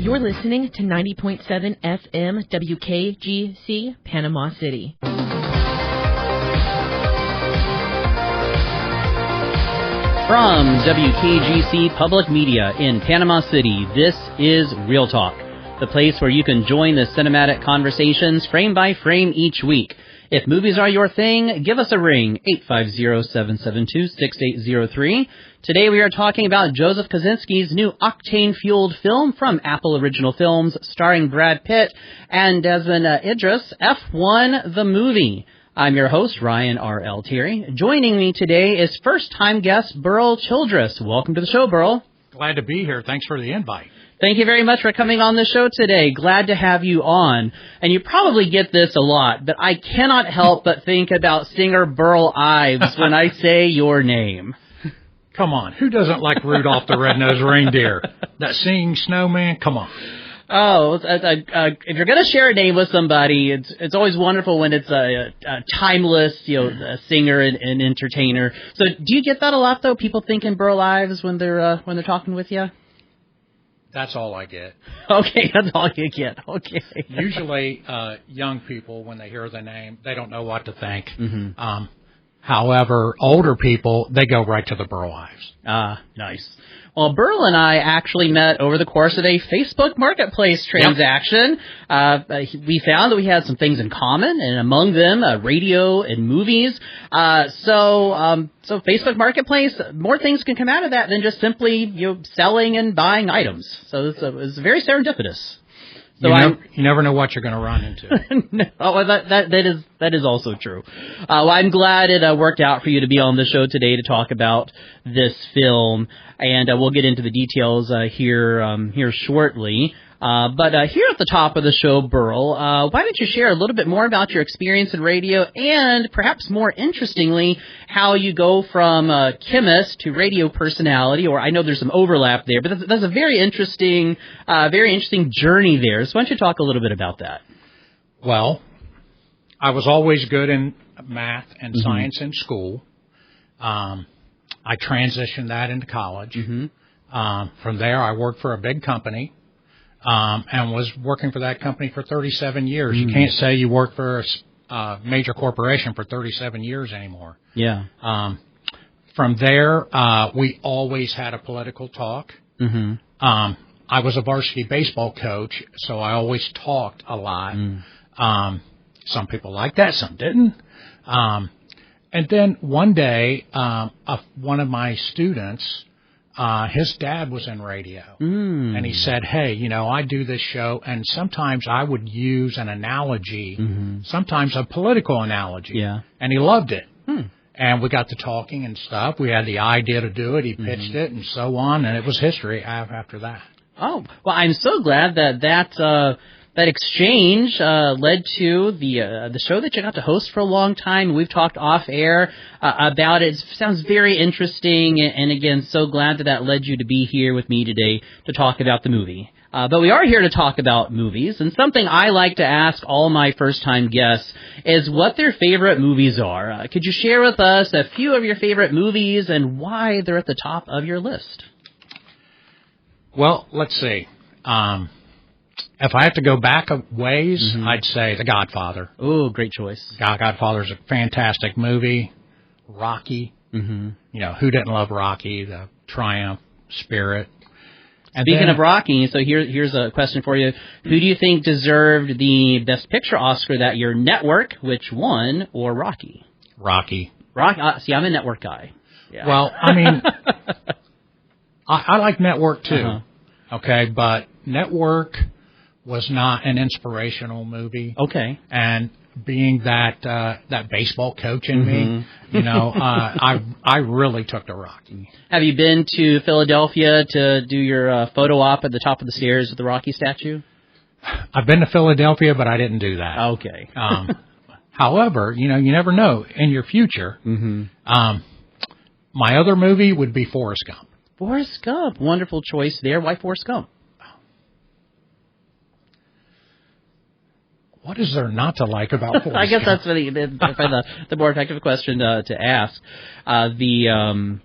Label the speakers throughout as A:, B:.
A: You're listening to 90.7 FM WKGC, Panama City.
B: From WKGC Public Media in Panama City, this is ReelTalk, the place where you can join the cinematic conversations frame by frame each week. If movies are your thing, give us a ring, 850-772-6803. Today we are talking about Joseph Kosinski's new octane-fueled film from Apple Original Films, starring Brad Pitt and Desmond Idris, F1 the Movie. I'm your host, Ryan R.L. Thierry. Joining me today is first-time guest Burl Childress. Welcome to the show, Burl.
C: Glad to be here. Thanks for the invite.
B: Thank you very much for coming on the show today. Glad to have you on. And you probably get this a lot, but I cannot help but think about singer Burl Ives when I say your name.
C: Come on. Who doesn't like Rudolph the Red-Nosed Reindeer? That singing snowman? Come on.
B: Oh, if you're going to share a name with somebody, it's always wonderful when it's a timeless, a singer and entertainer. So do you get that a lot, though? People thinking Burl Ives when they're talking with you?
C: That's all I get.
B: Okay, that's all you get. Okay.
C: Usually, young people, when they hear the name, they don't know what to think.
B: Mm-hmm.
C: However, older people, they go right to the Burl Ives.
B: Ah, nice. Well, Burl and I actually met over the course of a Facebook Marketplace transaction. Yep. We found that we had some things in common, and among them, radio and movies. So Facebook Marketplace, more things can come out of that than just simply selling and buying items. So it's very serendipitous. So
C: you never know what you're going to run into.
B: No, that is also true. Well, I'm glad it worked out for you to be on the show today to talk about this film, and we'll get into the details here shortly. But here at the top of the show, Burl, why don't you share a little bit more about your experience in radio and, perhaps more interestingly, how you go from chemist to radio personality, or I know there's some overlap there, but that's a very interesting journey there. So why don't you talk a little bit about that?
C: Well, I was always good in math and science in school. I transitioned that into college. From there, I worked for a big company. And was working for that company for 37 years. You can't say you work for a major corporation for 37 years anymore.
B: Yeah.
C: From there, we always had a political talk. I was a varsity baseball coach, so I always talked a lot. Some people liked that, some didn't. And then one day, one of my students... his dad was in radio, and he said, hey, I do this show, and sometimes I would use an analogy, sometimes a political analogy, and he loved it. And we got to talking and stuff. We had the idea to do it. He pitched it and so on, and it was history after that. Oh,
B: well, I'm so glad that exchange led to the show that you got to host for a long time. We've talked off air about it. It sounds very interesting, and again, so glad that led you to be here with me today to talk about the movie. But we are here to talk about movies, and something I like to ask all my first-time guests is what their favorite movies are. Could you share with us a few of your favorite movies and why they're at the top of your list?
C: Well, let's see. If I have to go back a ways, I'd say The Godfather.
B: Oh, great choice.
C: Godfather's a fantastic movie. Rocky. Who didn't love Rocky? The triumph, spirit. And
B: Speaking of Rocky, so here's a question for you. Who do you think deserved the Best Picture Oscar that year? Network, which won, or Rocky?
C: Rocky.
B: See, I'm a Network guy. Yeah.
C: Well, I mean, I like Network too. Okay, but Network was not an inspirational movie.
B: Okay.
C: And being that baseball coach in me, I really took to Rocky.
B: Have you been to Philadelphia to do your photo op at the top of the stairs with the Rocky statue?
C: I've been to Philadelphia, but I didn't do that.
B: Okay.
C: However, you never know in your future. My other movie would be Forrest Gump.
B: Forrest Gump. Wonderful choice there. Why Forrest Gump?
C: What is there not to like about Forrest Gump?
B: I guess that's the more effective question to ask. The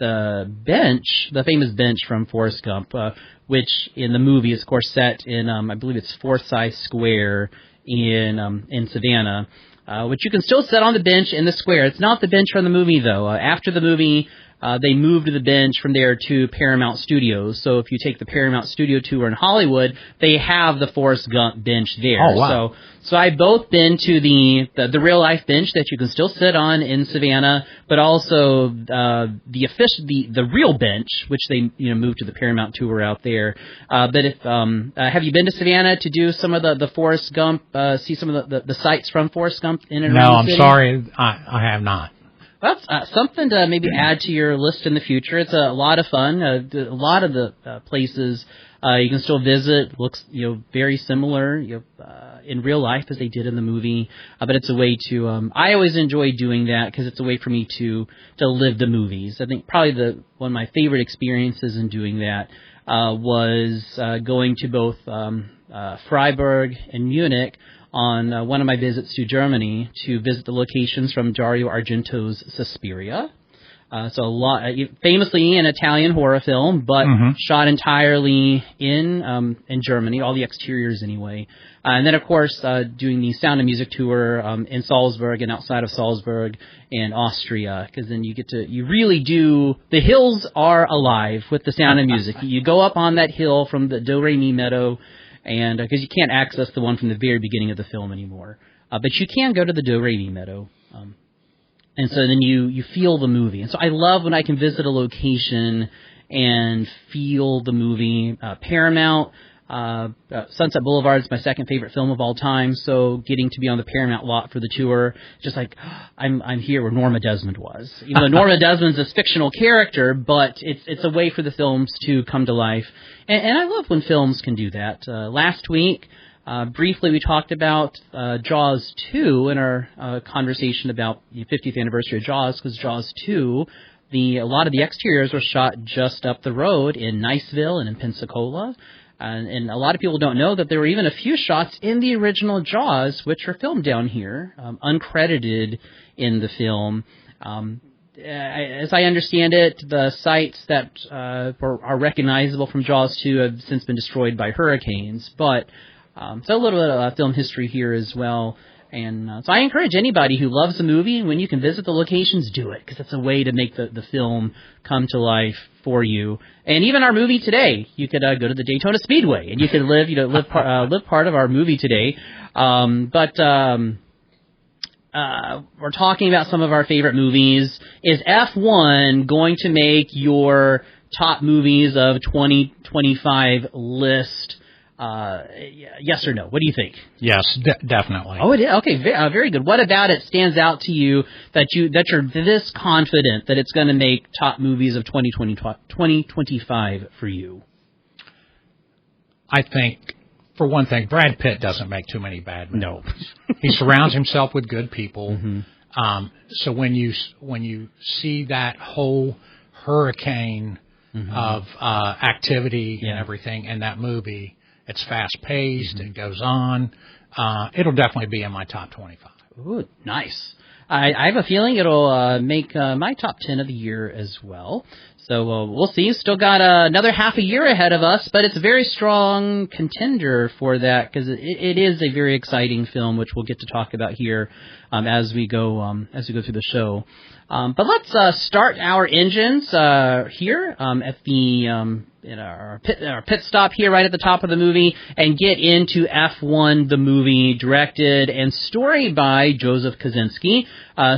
B: bench, the famous bench from Forrest Gump, which in the movie is, of course, set in, I believe it's Forsyth Square in Savannah, which you can still sit on the bench in the square. It's not the bench from the movie, though. After the movie, they moved the bench from there to Paramount Studios. So if you take the Paramount Studio tour in Hollywood, they have the Forrest Gump bench there.
C: Oh, wow.
B: So I've both been to the real life bench that you can still sit on in Savannah, but also the real bench, which they moved to the Paramount tour out there. But if have you been to Savannah to do some of the Forrest Gump, see some of the sites from Forrest Gump in and around the city?
C: No, I'm sorry, I have not.
B: Well, that's something to maybe add to your list in the future. It's a lot of fun. A lot of the places you can still visit looks very similar in real life as they did in the movie. But it's a way to. I always enjoy doing that because it's a way for me to live the movies. I think probably one of my favorite experiences in doing that was going to both Freiburg and Munich on one of my visits to Germany to visit the locations from Dario Argento's Suspiria. So a lot, famously an Italian horror film, but shot entirely in Germany, all the exteriors anyway. And then, of course, doing the Sound and Music tour in Salzburg and outside of Salzburg and Austria, because then you really do, the hills are alive with the Sound and Music. You go up on that hill from the Do Re Mi Meadow, and because you can't access the one from the very beginning of the film anymore, but you can go to the Do Re Mi Meadow, and so then you feel the movie. And so I love when I can visit a location and feel the movie. Paramount, Sunset Boulevard is my second favorite film of all time, so getting to be on the Paramount lot for the tour, just like I'm here where Norma Desmond was. Even though Norma Desmond's a fictional character, but it's a way for the films to come to life. And I love when films can do that. Last week, briefly we talked about Jaws 2 in our conversation about the 50th anniversary of Jaws, because Jaws 2, a lot of the exteriors were shot just up the road in Niceville and in Pensacola. And a lot of people don't know that there were even a few shots in the original Jaws, which were filmed down here, uncredited in the film. As I understand it, the sites that are recognizable from Jaws 2 have since been destroyed by hurricanes. But so a little bit of film history here as well. And so I encourage anybody who loves the movie, when you can visit the locations, do it, because it's a way to make the film come to life for you. And even our movie today, you could go to the Daytona Speedway, and you could live part of our movie today. But we're talking about some of our favorite movies. Is F1 going to make your top movies of 2025 list? Yes or no? What do you think?
C: Yes, definitely.
B: Oh, it is? Okay, very good. What about it stands out to you that you're this confident that it's going to make top movies of 2025 for you?
C: I think, for one thing, Brad Pitt doesn't make too many bad movies. No. He surrounds himself with good people. So when you see that whole hurricane of activity and everything in that movie, it's fast-paced. It goes on. It'll definitely be in my top 25.
B: Ooh, nice. I have a feeling it'll make my top 10 of the year as well. So we'll see. Still got another half a year ahead of us, but it's a very strong contender for that because it is a very exciting film, which we'll get to talk about here as we go through the show. But let's start our engines here at the in our pit stop here right at the top of the movie and get into F1, the movie, directed and story by Joseph Kosinski,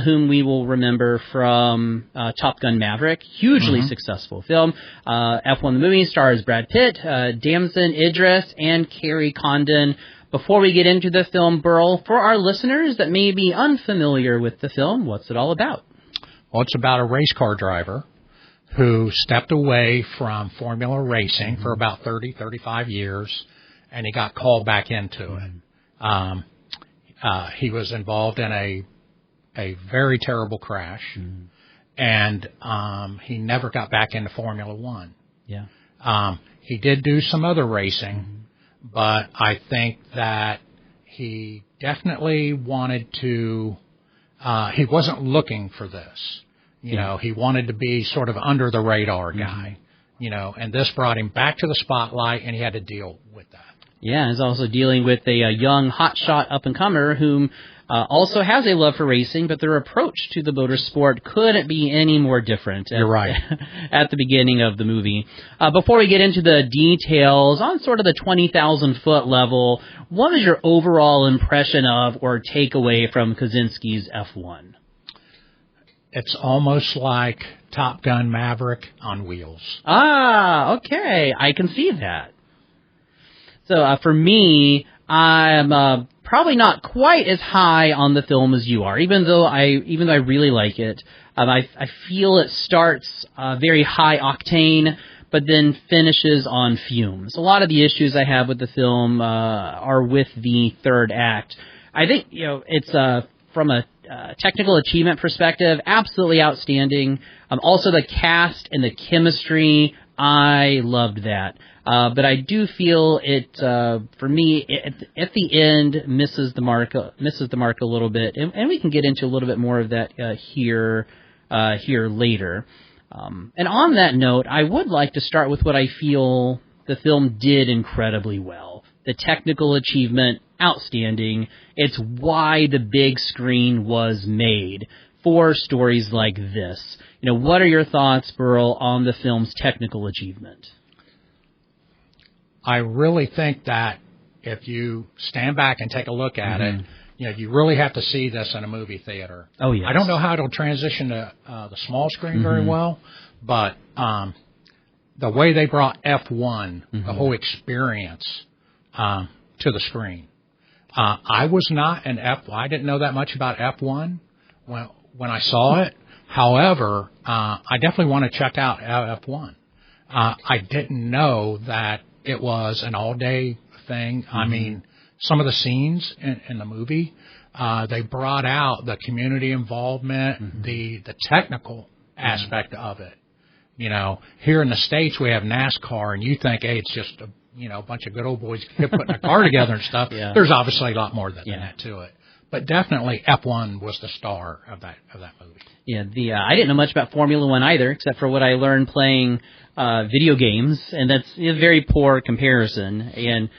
B: whom we will remember from Top Gun Maverick, hugely successful film. F1, the movie, stars Brad Pitt, Damson Idris, and Kerry Condon. Before we get into the film, Burl, for our listeners that may be unfamiliar with the film, what's it all about?
C: Well, it's about a race car driver who stepped away from Formula racing for about 35 years, and he got called back into it. He was involved in a very terrible crash, and he never got back into Formula One. Yeah. He did do some other racing, but I think that he definitely wanted to, he wasn't looking for this. You know, he wanted to be sort of under the radar guy, you know, and this brought him back to the spotlight, and he had to deal with that.
B: Yeah, he's also dealing with a young hotshot up-and-comer whom also has a love for racing, but their approach to the motorsport couldn't be any more different.
C: You're right.
B: At the beginning of the movie. Before we get into the details, on sort of the 20,000-foot level, what was your overall impression of or takeaway from Kosinski's F1?
C: It's almost like Top Gun Maverick on wheels.
B: Ah, okay. I can see that. So for me, I'm probably not quite as high on the film as you are, even though I really like it. I feel it starts very high octane, but then finishes on fumes. A lot of the issues I have with the film are with the third act. I think it's from a technical achievement perspective, absolutely outstanding. Also the cast and the chemistry, I loved that. But I do feel it, for me, at the end, misses the mark a little bit, and we can get into a little bit more of that here later. And on that note, I would like to start with what I feel the film did incredibly well. The technical achievement, outstanding. It's why the big screen was made for stories like this. What are your thoughts, Burl, on the film's technical achievement?
C: I really think that if you stand back and take a look at it, you really have to see this in a movie theater.
B: Oh, yes.
C: I don't know how it'll transition to the small screen very well, but the way they brought F1, the whole experience, to the screen. I was not an F1. I didn't know that much about F1 when I saw it. However, I definitely want to check out F1. I didn't know that it was an all-day thing. I mean, some of the scenes in the movie, they brought out the community involvement, the technical aspect of it. Here in the States we have NASCAR, and you think, hey, it's just a bunch of good old boys putting a car together and stuff. Yeah. There's obviously a lot more than that to it. But definitely F1 was the star of that movie.
B: Yeah, I didn't know much about Formula One either, except for what I learned playing video games, and that's a very poor comparison. And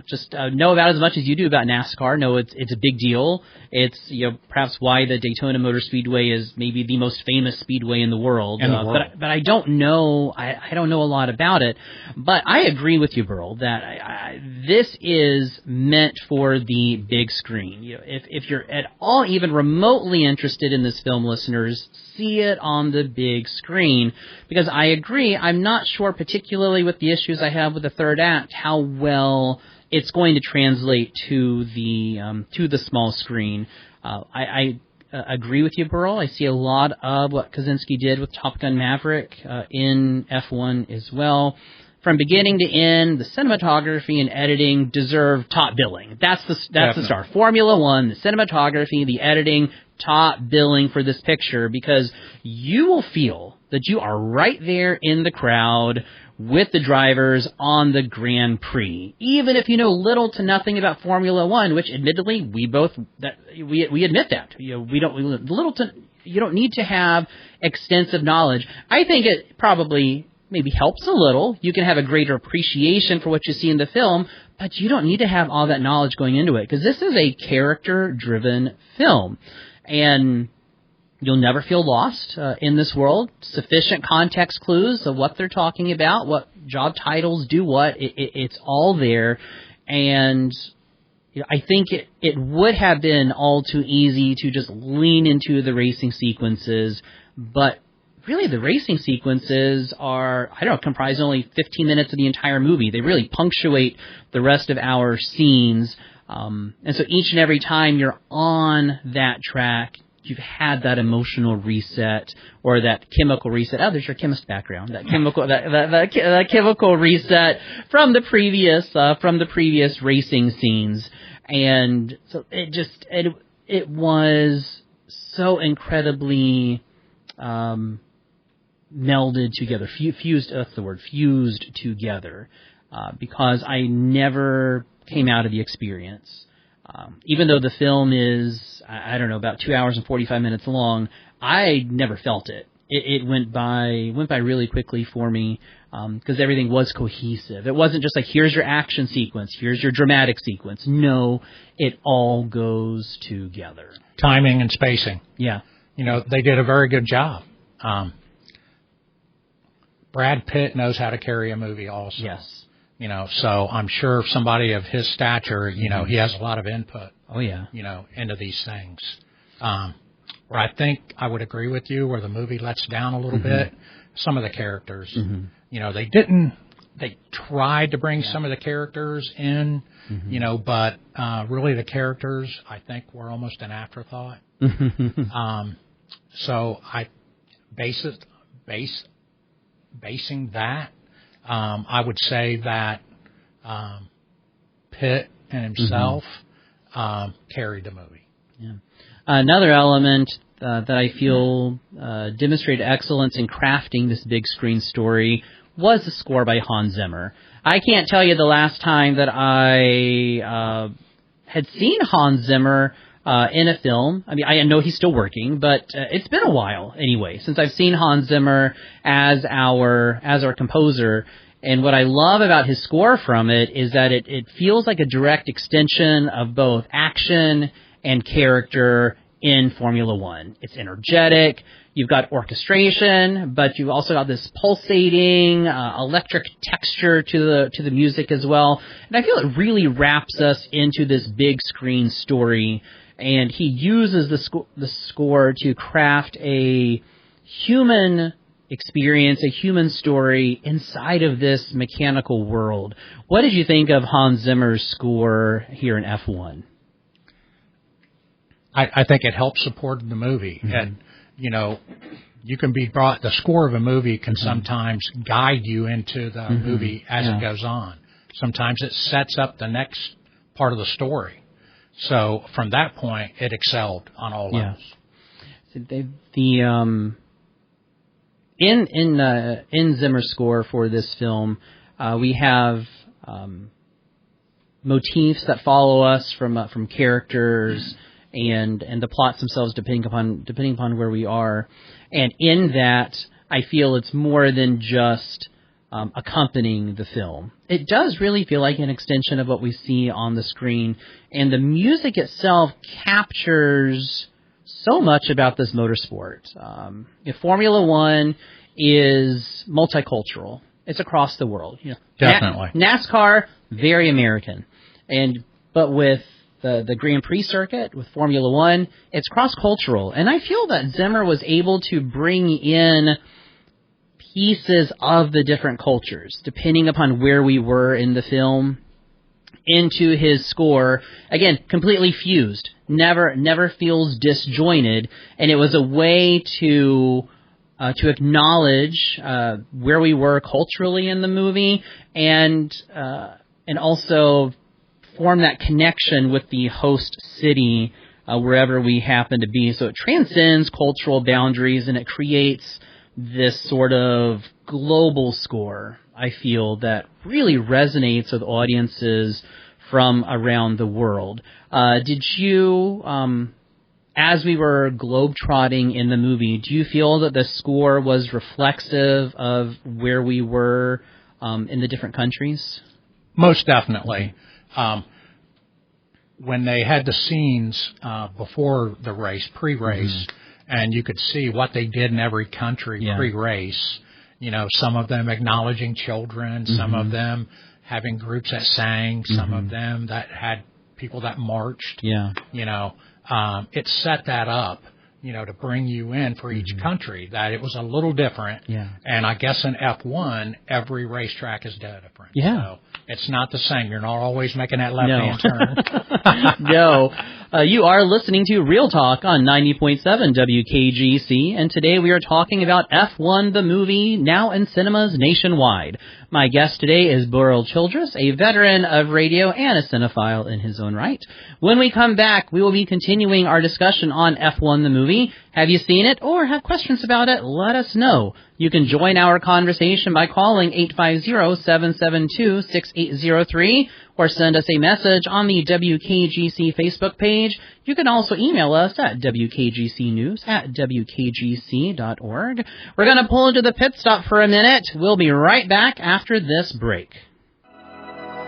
B: just know about as much as you do about NASCAR. Know it's a big deal. It's perhaps why the Daytona Motor Speedway is maybe the most famous speedway in the world. But I don't know. I don't know a lot about it. But I agree with you, Burl, that this is meant for the big screen. If you're at all even remotely interested in this film, listeners, see it on the big screen, because I agree. I'm not sure, particularly with the issues I have with the third act, how well it's going to translate to the small screen. I agree with you, Burl. I see a lot of what Kosinski did with Top Gun Maverick in F1 as well. From beginning to end, the cinematography and editing deserve top billing. That's the star. Formula One, the cinematography, the editing, top billing for this picture, because you will feel that you are right there in the crowd with the drivers on the Grand Prix, even if you know little to nothing about Formula One, which admittedly we admit that you don't need to have extensive knowledge. I think it probably maybe helps a little. You can have a greater appreciation for what you see in the film, but you don't need to have all that knowledge going into it, because this is a character-driven film, and you'll never feel lost in this world. Sufficient context clues of what they're talking about, what job titles do what. It's all there, and I think it would have been all too easy to just lean into the racing sequences, but really the racing sequences comprise only 15 minutes of the entire movie. They really punctuate the rest of our scenes, and so each and every time you're on that track, you've had that emotional reset or that chemical reset. Oh, there's your chemist background. That chemical that chemical reset from the previous racing scenes, and so it was so incredibly melded together, fused. That's the word, fused together, because I never came out of the experience Even though the film is, I don't know, about 2 hours and 45 minutes long, I never felt it. It went by really quickly for me, because everything was cohesive. It wasn't just like, here's your action sequence, here's your dramatic sequence. No, it all goes together.
C: Timing and spacing.
B: Yeah.
C: They did a very good job. Brad Pitt knows how to carry a movie also.
B: Yes.
C: So I'm sure somebody of his stature, he has a lot of input.
B: Oh, yeah.
C: Into these things. Where I think I would agree with you, where the movie lets down a little bit, some of the characters. They tried to bring some of the characters in, but really the characters, I think, were almost an afterthought. So I basing that, I would say that Pitt and himself carried the movie.
B: Yeah. Another element that I feel demonstrated excellence in crafting this big screen story was the score by Hans Zimmer. I can't tell you the last time that I had seen Hans Zimmer in a film. I mean, I know he's still working, but it's been a while anyway since I've seen Hans Zimmer as our composer. And what I love about his score from it is that it feels like a direct extension of both action and character in Formula One. It's energetic. You've got orchestration, but you've also got this pulsating, electric texture to the music as well. And I feel it really wraps us into this big screen story. And he uses the score to craft a human experience, a human story inside of this mechanical world. What did you think of Hans Zimmer's score here in F1?
C: I think it helps support the movie. And, you can be brought, the score of a movie can sometimes guide you into the movie as it goes on. Sometimes it sets up the next part of the story. So from that point, it excelled on all levels.
B: In Zimmer's score for this film, we have motifs that follow us from characters and the plots themselves, depending upon where we are. And in that, I feel it's more than just accompanying the film. It does really feel like an extension of what we see on the screen, and the music itself captures so much about this motorsport. Formula One is multicultural. It's across the world.
C: Definitely.
B: NASCAR, very American. But with the Grand Prix circuit, with Formula One, it's cross-cultural. And I feel that Zimmer was able to bring in pieces of the different cultures, depending upon where we were in the film, into his score. Again, completely fused. Never feels disjointed. And it was a way to acknowledge where we were culturally in the movie, and also form that connection with the host city wherever we happen to be. So it transcends cultural boundaries, and it creates this sort of global score, I feel, that really resonates with audiences from around the world. Did you, as we were globetrotting in the movie, do you feel that the score was reflexive of where we were in the different countries?
C: Most definitely. When they had the scenes before the race, pre-race, and you could see what they did in every country pre-race, some of them acknowledging children, some of them having groups that sang, some of them that had people that marched. It set that up, to bring you in for each country, that it was a little different. And I guess in F1, every racetrack is different. So it's not the same. You're not always making that left-hand turn.
B: No. You are listening to Real Talk on 90.7 WKGC, and today we are talking about F1 the movie, now in cinemas nationwide. My guest today is Burl Childress, a veteran of radio and a cinephile in his own right. When we come back, we will be continuing our discussion on F1 the movie. Have you seen it or have questions about it? Let us know. You can join our conversation by calling 850-772-6803 or send us a message on the WKGC Facebook page. You can also email us at wkgcnews@wkgc.org. We're going to pull into the pit stop for a minute. We'll be right back after this break.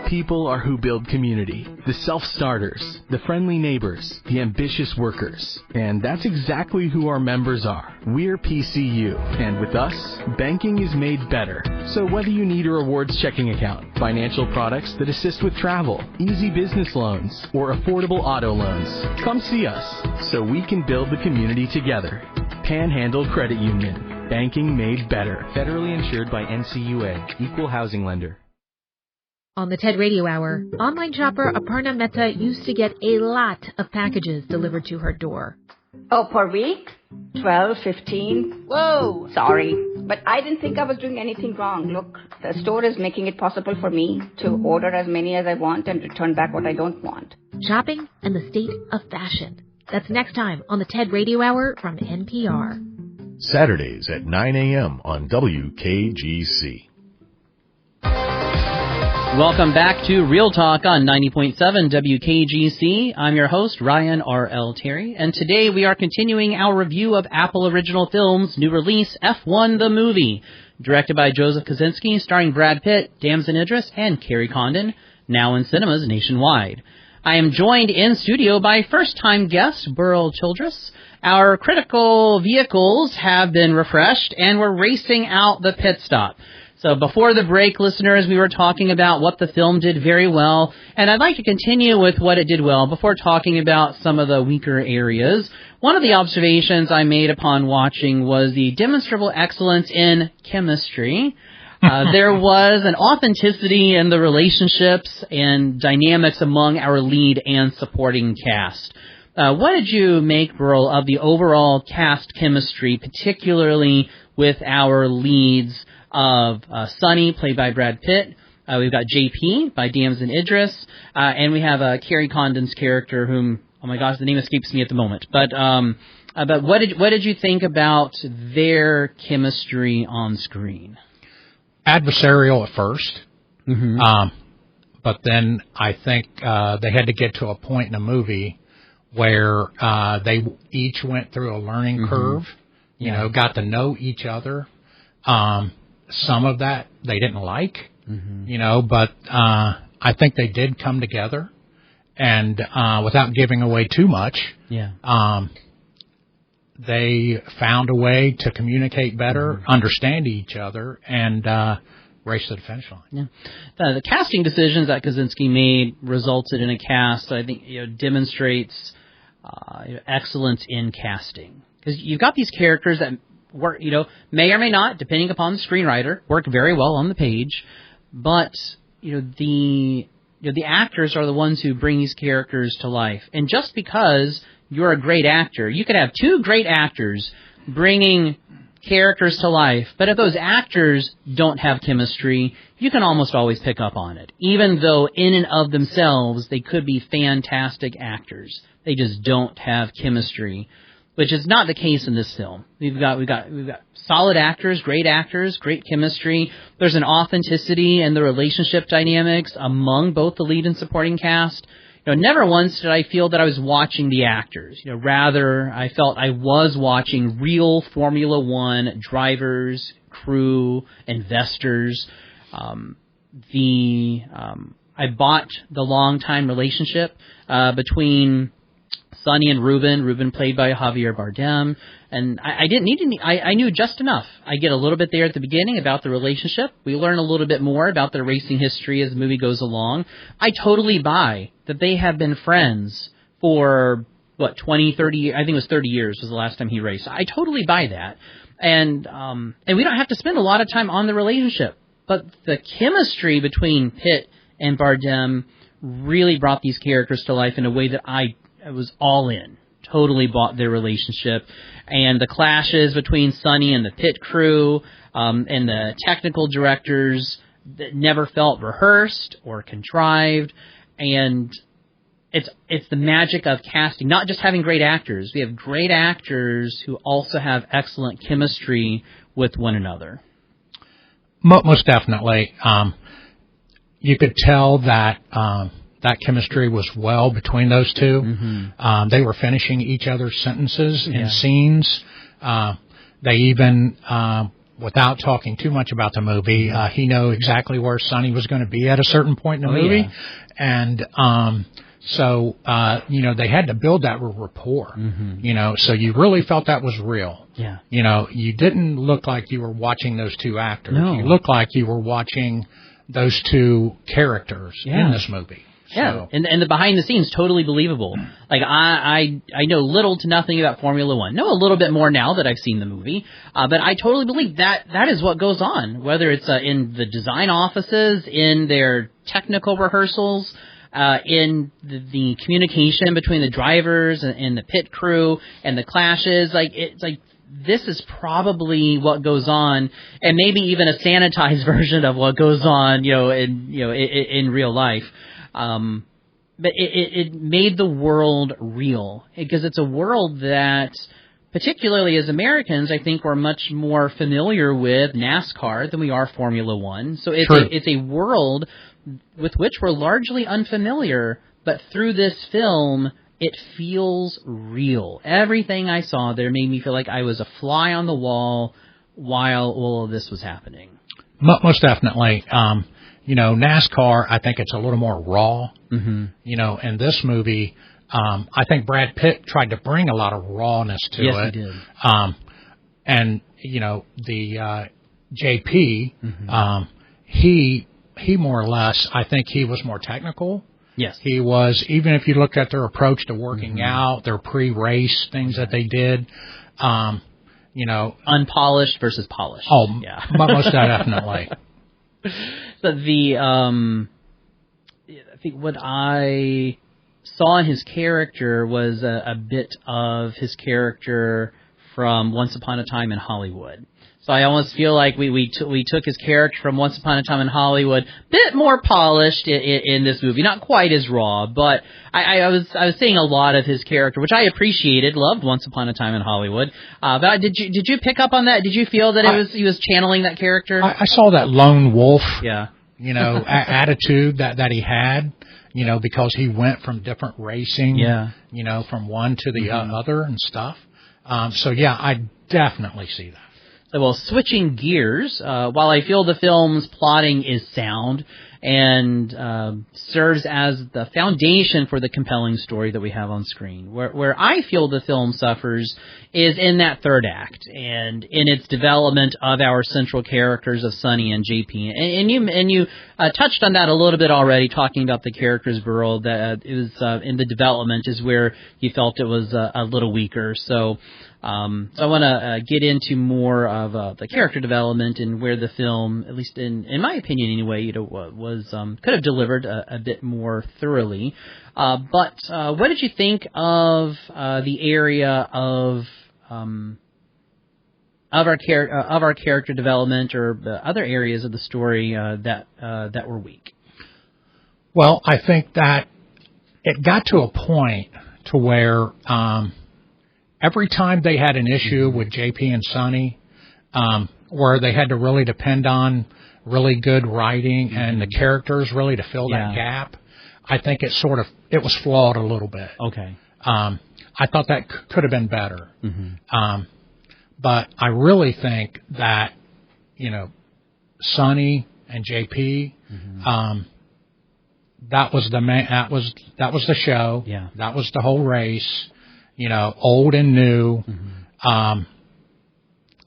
D: People are who build community. The self-starters, the friendly neighbors, the ambitious workers. And that's exactly who our members are. We're PCU. And with us, banking is made better. So whether you need a rewards checking account, financial products that assist with travel, easy business loans, or affordable auto loans, come see us so we can build the community together. Panhandle Credit Union. Banking made better. Federally insured by NCUA. Equal housing lender.
E: On the TED Radio Hour, online shopper Aparna Mehta used to get a lot of packages delivered to her door.
F: Oh, per week? 12, 15? Whoa, sorry. But I didn't think I was doing anything wrong. Look, the store is making it possible for me to order as many as I want and return back what I don't want.
E: Shopping and the state of fashion. That's next time on the TED Radio Hour from NPR.
G: Saturdays at 9 a.m. on WKGC.
B: Welcome back to Real Talk on 90.7 WKGC. I'm your host, Ryan R.L. Terry, and today we are continuing our review of Apple Original Films' new release, F1 the Movie, directed by Joseph Kosinski, starring Brad Pitt, Damson Idris, and Kerry Condon, now in cinemas nationwide. I am joined in studio by first-time guest, Burl Childress. Our critical vehicles have been refreshed, and we're racing out the pit stop. So before the break, listeners, we were talking about what the film did very well, and I'd like to continue with what it did well before talking about some of the weaker areas. One of the observations I made upon watching was the demonstrable excellence in chemistry. There was an authenticity in the relationships and dynamics among our lead and supporting cast. What did you make, Burl, of the overall cast chemistry, particularly with our leads of Sonny, played by Brad Pitt? We've got JP by Damson Idris, and we have Kerry Condon's character, whom, oh my gosh, the name escapes me at the moment. But what did you think about their chemistry on screen?
C: Adversarial at first,
B: Mm-hmm.
C: but then I think they had to get to a point in the movie where they each went through a learning curve, you know, got to know each other. Some of that they didn't like, you know, but I think they did come together, and without giving away too much, they found a way to communicate better, understand each other, and race to the finish line.
B: Yeah, the casting decisions that Kosinski made resulted in a cast that I think demonstrates excellence in casting, because you've got these characters that work, may or may not, depending upon the screenwriter, work very well on the page, but the actors are the ones who bring these characters to life. And just because you're a great actor, you could have two great actors bringing characters to life, but if those actors don't have chemistry, you can almost always pick up on it. Even though in and of themselves they could be fantastic actors, they just don't have chemistry, which is not the case in this film. We've got solid actors, great chemistry. There's an authenticity in the relationship dynamics among both the lead and supporting cast. Never once did I feel that I was watching the actors. Rather, I felt I was watching real Formula One drivers, crew, investors. I bought the long-time relationship between Sonny and Ruben played by Javier Bardem, and I didn't need any. I knew just enough. I get a little bit there at the beginning about the relationship. We learn a little bit more about their racing history as the movie goes along. I totally buy that they have been friends for 20, 30. I think it was 30 years was the last time he raced. I totally buy that, and we don't have to spend a lot of time on the relationship, but the chemistry between Pitt and Bardem really brought these characters to life in a way that I was all in. Totally bought their relationship. And the clashes between Sonny and the pit crew, and the technical directors, that never felt rehearsed or contrived, and it's the magic of casting, not just having great actors. We have great actors who also have excellent chemistry with one another.
C: Most definitely. You could tell that that chemistry was well between those two. Mm-hmm. They were finishing each other's sentences and scenes. They even, without talking too much about the movie, he knew exactly where Sonny was going to be at a certain point in the movie. Yeah. And so, they had to build that rapport, so you really felt that was real. Yeah. You didn't look like you were watching those two actors. No. You looked like you were watching those two characters in this movie.
B: Yeah, so. And the behind the scenes, totally believable. Like, I know little to nothing about Formula One. Know a little bit more now that I've seen the movie, but I totally believe that is what goes on, whether it's in the design offices, in their technical rehearsals, in the communication between the drivers and the pit crew and the clashes. It's like this is probably what goes on, and maybe even a sanitized version of what goes on, in real life. But it made the world real, because it's a world that, particularly as Americans, I think we're much more familiar with NASCAR than we are Formula One. So it's a world with which we're largely unfamiliar, but through this film, it feels real. Everything I saw there made me feel like I was a fly on the wall while all of this was happening.
C: Most definitely. NASCAR, I think it's a little more raw. Mm-hmm. In this movie, I think Brad Pitt tried to bring a lot of rawness to it.
B: Yes, he did.
C: And, the JP, he more or less, I think he was more technical.
B: Yes.
C: He was, even if you looked at their approach to working out, their pre-race things that they did,
B: unpolished versus polished.
C: Oh, yeah. Most definitely.
B: So I think what I saw in his character was a bit of his character from Once Upon a Time in Hollywood. So I almost feel like we took his character from Once Upon a Time in Hollywood, bit more polished in this movie, not quite as raw, but I was seeing a lot of his character, which I appreciated, loved Once Upon a Time in Hollywood. But did you pick up on that? Did you feel that he was channeling that character?
C: I saw that lone wolf, attitude that he had, because he went from different racing, from one to the other and stuff. I definitely see that.
B: Well, switching gears, while I feel the film's plotting is sound and serves as the foundation for the compelling story that we have on screen, where I feel the film suffers is in that third act and in its development of our central characters of Sonny and JP. And you touched on that a little bit already, talking about the characters, Burl, that it was in the development is where you felt it was a little weaker. So I want to get into more of the character development and where the film, at least in my opinion anyway, was could have delivered a bit more thoroughly. But what did you think of the area of our character development, or the other areas of the story that were weak?
C: Well, I think that it got to a point to where every time they had an issue with JP and Sonny, where they had to really depend on really good writing and the characters really to fill that gap, I think it was flawed a little bit.
B: Okay.
C: I thought that could have been better. Mm-hmm. But I really think that, Sonny and JP, that was the show.
B: Yeah.
C: That was the whole race. Old and new,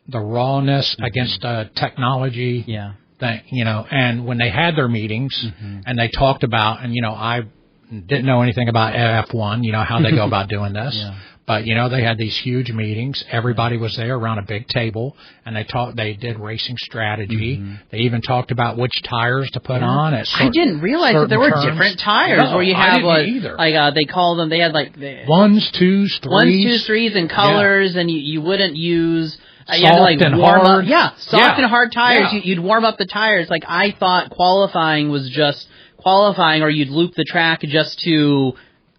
C: the rawness against the technology thing, and when they had their meetings and they talked about, and, I didn't know anything about F1, how they go about doing this, but, they had these huge meetings. Everybody was there around a big table, and they did racing strategy. They even talked about which tires to put on at
B: I didn't realize that there were different tires where you have they call them, they had like
C: ones, twos, threes.
B: Ones, twos, threes, and colors, and you wouldn't use You had to like
C: and
B: warm
C: hard.
B: up, soft and hard tires.
C: Yeah.
B: You'd warm up the tires. Like I thought qualifying was just qualifying, or you'd loop the track just to.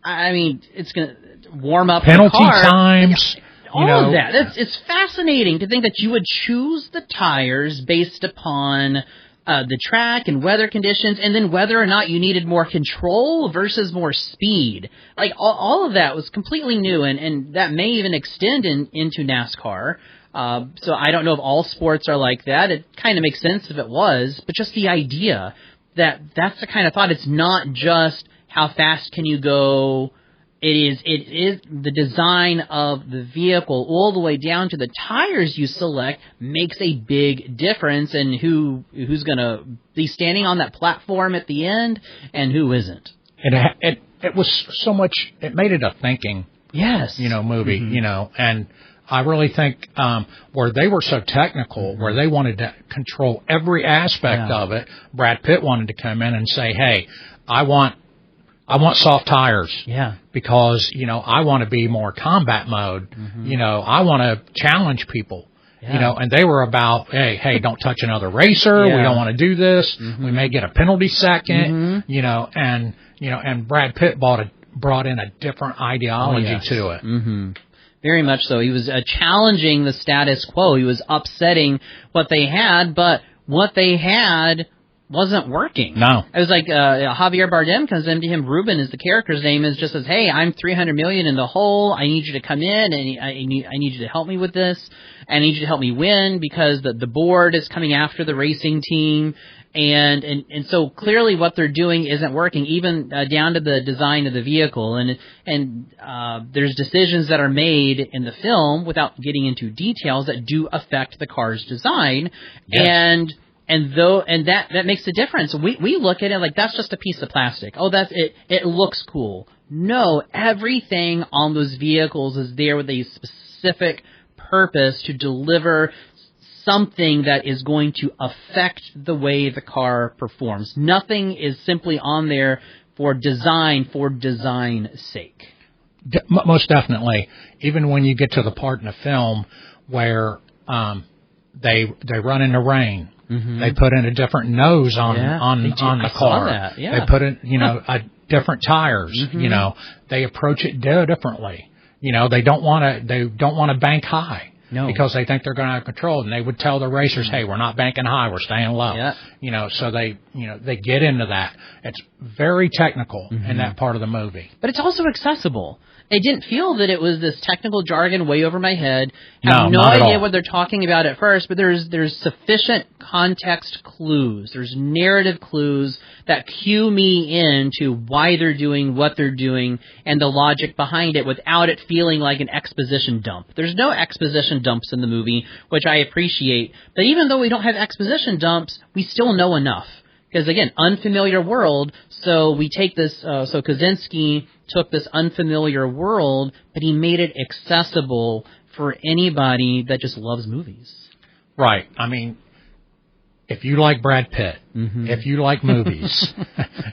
B: I mean, it's gonna warm up
C: penalty
B: the car.
C: times.
B: All of that. It's fascinating to think that you would choose the tires based upon the track and weather conditions, and then whether or not you needed more control versus more speed. Like all of that was completely new, and that may even extend into NASCAR. So I don't know if all sports are like that. It kind of makes sense if it was, but just the idea that's the kind of thought. It's not just how fast can you go. It is the design of the vehicle all the way down to the tires you select makes a big difference in who's going to be standing on that platform at the end and who isn't.
C: It was so much. It made it a thinking, movie, and I really think where they were so technical, where they wanted to control every aspect of it. Brad Pitt wanted to come in and say, "Hey, I want soft tires.
B: Yeah.
C: Because, I want to be more combat mode. I want to challenge people.
B: Yeah.
C: And they were about, hey, don't touch another racer.
B: Yeah.
C: We don't want to do this. We may get a penalty second, and Brad Pitt brought in a different ideology to it.
B: Very much so. He was challenging the status quo. He was upsetting what they had, but what they had wasn't working.
C: No.
B: It was like Javier Bardem comes into him. Ruben is the character's name. Is just says, "Hey, I'm $300 million in the hole. I need you to come in, and I need you to help me with this. I need you to help me win because the board is coming after the racing team." And so clearly what they're doing isn't working, even down to the design of the vehicle. And there's decisions that are made in the film without getting into details that do affect the car's design.
C: Yes.
B: And that makes a difference. We look at it like that's just a piece of plastic. Oh, that's it. It looks cool. No, everything on those vehicles is there with a specific purpose to deliver something that is going to affect the way the car performs. Nothing is simply on there for design's sake.
C: Most definitely. Even when you get to the part in the film where they run in the rain. They put in a different nose on the car.
B: That, yeah.
C: They put in, different tires. They approach it differently. They don't want to bank high. No. Because they think they're going to have control, and they would tell the racers, "Hey, we're not banking high, we're staying low."
B: Yeah.
C: So they get into that. It's very technical in that part of the movie.
B: But it's also accessible. I didn't feel that it was this technical jargon way over my head. I have no idea what they're talking about at first, but there's sufficient context clues. There's narrative clues that cue me into why they're doing what they're doing and the logic behind it without it feeling like an exposition dump. There's no exposition dumps in the movie, which I appreciate. But even though we don't have exposition dumps, we still know enough. Because, again, unfamiliar world, so we take this, so Kaczynski took this unfamiliar world, but he made it accessible for anybody that just loves movies.
C: Right. I mean, if you like Brad Pitt, if you like movies,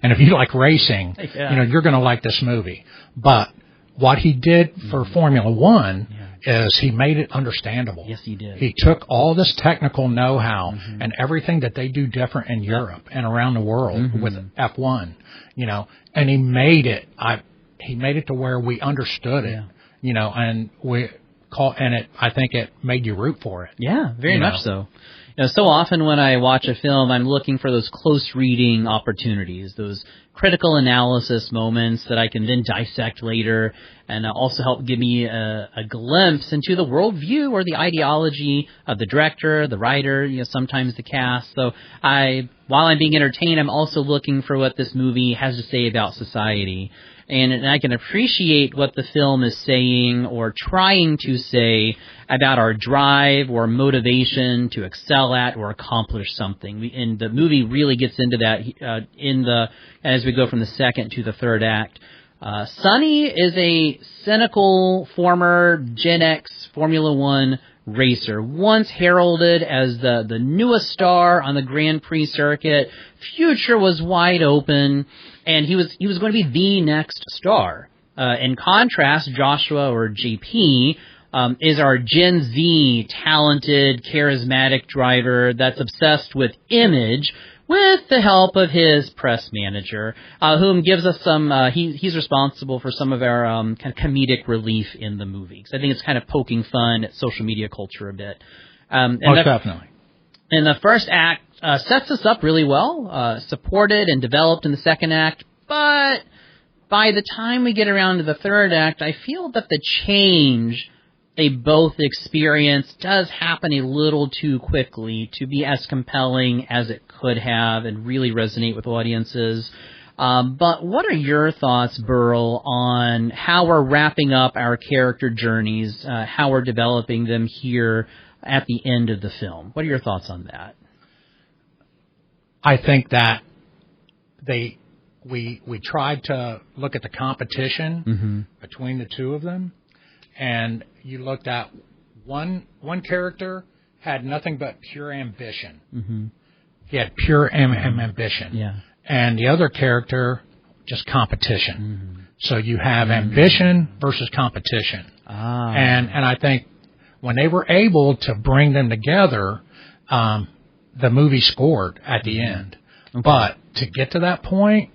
C: and if you like racing, you're going to like this movie. But what he did for Formula One is he made it understandable.
B: Yes, he did.
C: He took all this technical know-how and everything that they do different in Europe and around the world with F1, and he made it. He made it to where we understood it, and I think it made you root for it.
B: Yeah, very much so. So often when I watch a film, I'm looking for those close reading opportunities, those critical analysis moments that I can then dissect later and also help give me a glimpse into the worldview or the ideology of the director, the writer, sometimes the cast. So while I'm being entertained, I'm also looking for what this movie has to say about society. And I can appreciate what the film is saying or trying to say about our drive or motivation to excel at or accomplish something. And the movie really gets into that as we go from the second to the third act. Sonny is a cynical former Gen X Formula One racer, once heralded as the newest star on the Grand Prix circuit. Future was wide open, and he was going to be the next star. In contrast, Joshua or JP, is our Gen Z talented, charismatic driver that's obsessed with image, with the help of his press manager, whom gives us some, he's responsible for some of our kind of comedic relief in the movie. So I think it's kind of poking fun at social media culture a bit.
C: Most definitely.
B: And the first act sets us up really well, supported and developed in the second act, but by the time we get around to the third act, I feel that the change they both experience does happen a little too quickly to be as compelling as it could have and really resonate with audiences. But what are your thoughts, Burl, on how we're wrapping up our character journeys, how we're developing them here at the end of the film? What are your thoughts on that?
C: I think that we tried to look at the competition between the two of them, and you looked at one character had nothing but pure ambition. He had pure ambition.
B: Yeah.
C: And the other character, just competition. So you have ambition versus competition. And I think when they were able to bring them together, the movie scored at the end. Okay. But to get to that point,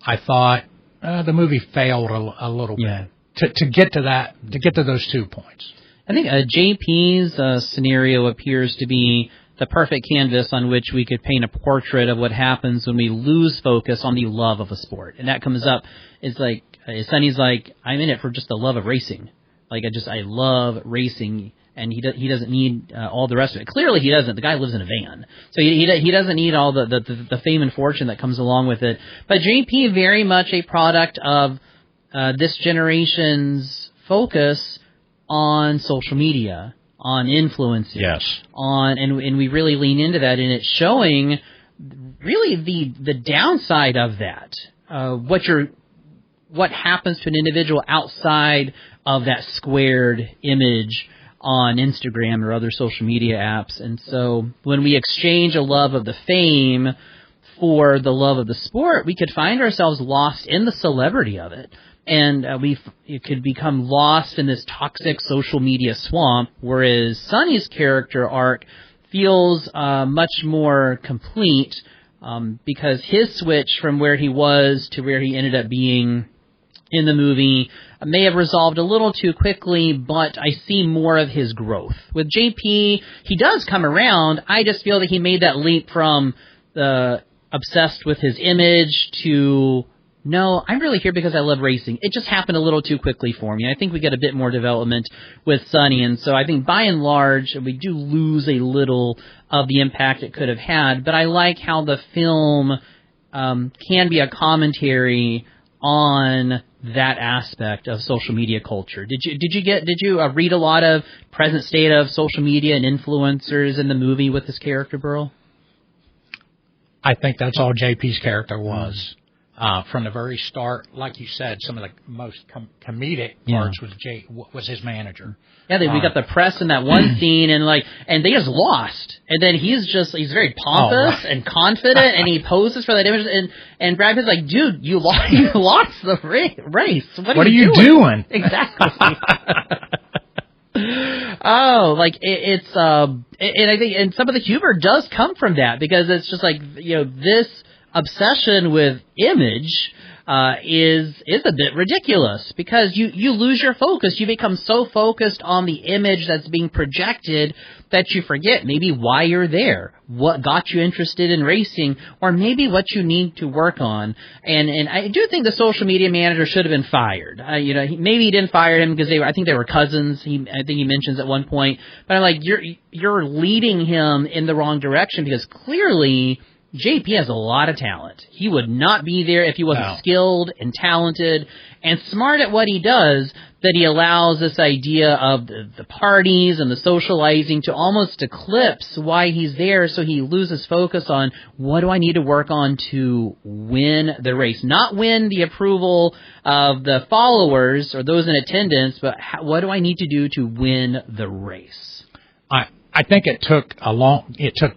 C: I thought the movie failed a little bit. To get to those 2 points.
B: I think JP's scenario appears to be the perfect canvas on which we could paint a portrait of what happens when we lose focus on the love of a sport. And that comes up, it's like, Sonny's like, I'm in it for just the love of racing. Like, I love racing, and he doesn't need all the rest of it. Clearly he doesn't. The guy lives in a van. So he doesn't need all the fame and fortune that comes along with it. But JP, very much a product of this generation's focus on social media, on influencing.
C: Yes.
B: And we really lean into that, and it's showing really the downside of that. What happens to an individual outside of that squared image on Instagram or other social media apps. And so when we exchange a love of the fame for the love of the sport, we could find ourselves lost in the celebrity of it. And it could become lost in this toxic social media swamp, whereas Sonny's character arc feels much more complete because his switch from where he was to where he ended up being in the movie may have resolved a little too quickly, but I see more of his growth. With JP, he does come around. I just feel that he made that leap from the obsessed with his image to, no, I'm really here because I love racing. It just happened a little too quickly for me. I think we get a bit more development with Sonny, and so I think by and large we do lose a little of the impact it could have had, but I like how the film can be a commentary on that aspect of social media culture. Did you read a lot of present state of social media and influencers in the movie with this character, Burl?
C: I think that's all JP's character was. From the very start, like you said, some of the most comedic parts was his manager.
B: Yeah, we got the press in that one scene, and they just lost. And then he's very pompous and confident, and he poses for that image. And Brad Pitt's like, dude, you lost the race. What are you doing? Exactly. And I think, and some of the humor does come from that, because it's just like, this obsession with image is a bit ridiculous, because you lose your focus. You become so focused on the image that's being projected that you forget maybe why you're there, what got you interested in racing, or maybe what you need to work on. And I do think the social media manager should have been fired. Maybe he didn't fire him because I think they were cousins. I think he mentions at one point. But I'm like, you're leading him in the wrong direction, because clearly JP has a lot of talent. He would not be there if he wasn't skilled and talented and smart at what he does, that he allows this idea of the parties and the socializing to almost eclipse why he's there, so he loses focus on, what do I need to work on to win the race? Not win the approval of the followers or those in attendance, but what do I need to do to win the race?
C: I think it took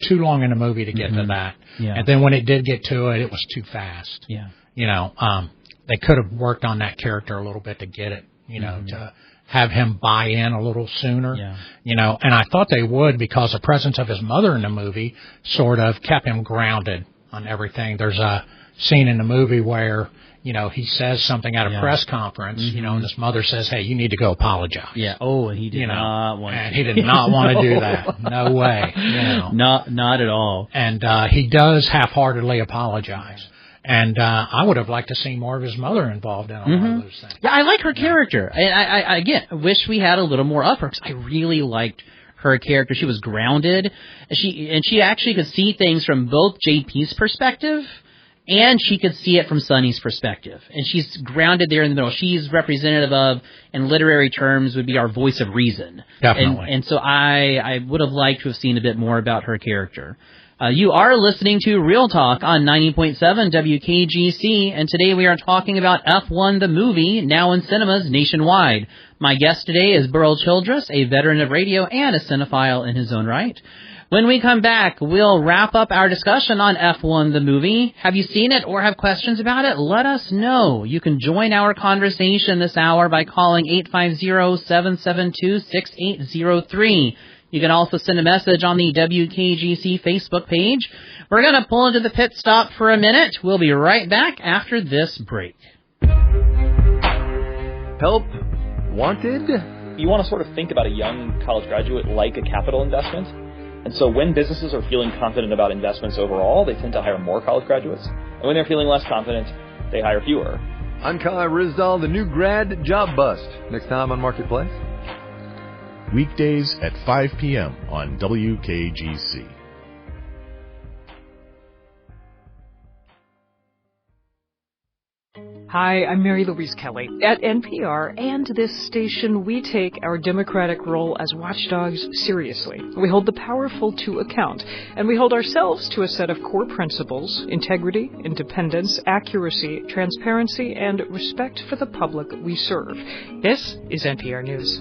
C: too long in the movie to get to that. Yeah. And then when it did get to it was too fast.
B: Yeah.
C: They could have worked on that character a little bit to get it to have him buy in a little sooner,
B: Yeah.
C: And I thought they would because the presence of his mother in the movie sort of kept him grounded on everything. There's a scene in the movie where, he says something at a press conference, and his mother says, hey, you need to go apologize.
B: Yeah. Oh, and he did not want to.
C: And he did not want to do that. No way.
B: Not at all.
C: And he does half-heartedly apologize. And I would have liked to see more of his mother involved in a lot of those things.
B: Yeah, I like her character. I again wish we had a little more of her because I really liked her character. She was grounded. She actually could see things from both JP's perspective and she could see it from Sonny's perspective. And she's grounded there in the middle. She's representative of, in literary terms, would be our voice of reason.
C: Definitely.
B: And so I would have liked to have seen a bit more about her character. You are listening to Real Talk on 90.7 WKGC, and today we are talking about F1 the movie, now in cinemas nationwide. My guest today is Burl Childress, a veteran of radio and a cinephile in his own right. When we come back, we'll wrap up our discussion on F1 the movie. Have you seen it or have questions about it? Let us know. You can join our conversation this hour by calling 850-772-6803. You can also send a message on the WKGC Facebook page. We're going to pull into the pit stop for a minute. We'll be right back after this break.
H: Help wanted?
I: You want to sort of think about a young college graduate like a capital investment. And so when businesses are feeling confident about investments overall, they tend to hire more college graduates. And when they're feeling less confident, they hire fewer.
H: I'm Kai Rizdal, the new grad job bust. Next time on Marketplace.
G: Weekdays at 5 p.m. on WKGC.
J: Hi, I'm Mary Louise Kelly. At NPR and this station, we take our democratic role as watchdogs seriously. We hold the powerful to account, and we hold ourselves to a set of core principles: integrity, independence, accuracy, transparency, and respect for the public we serve. This is NPR News.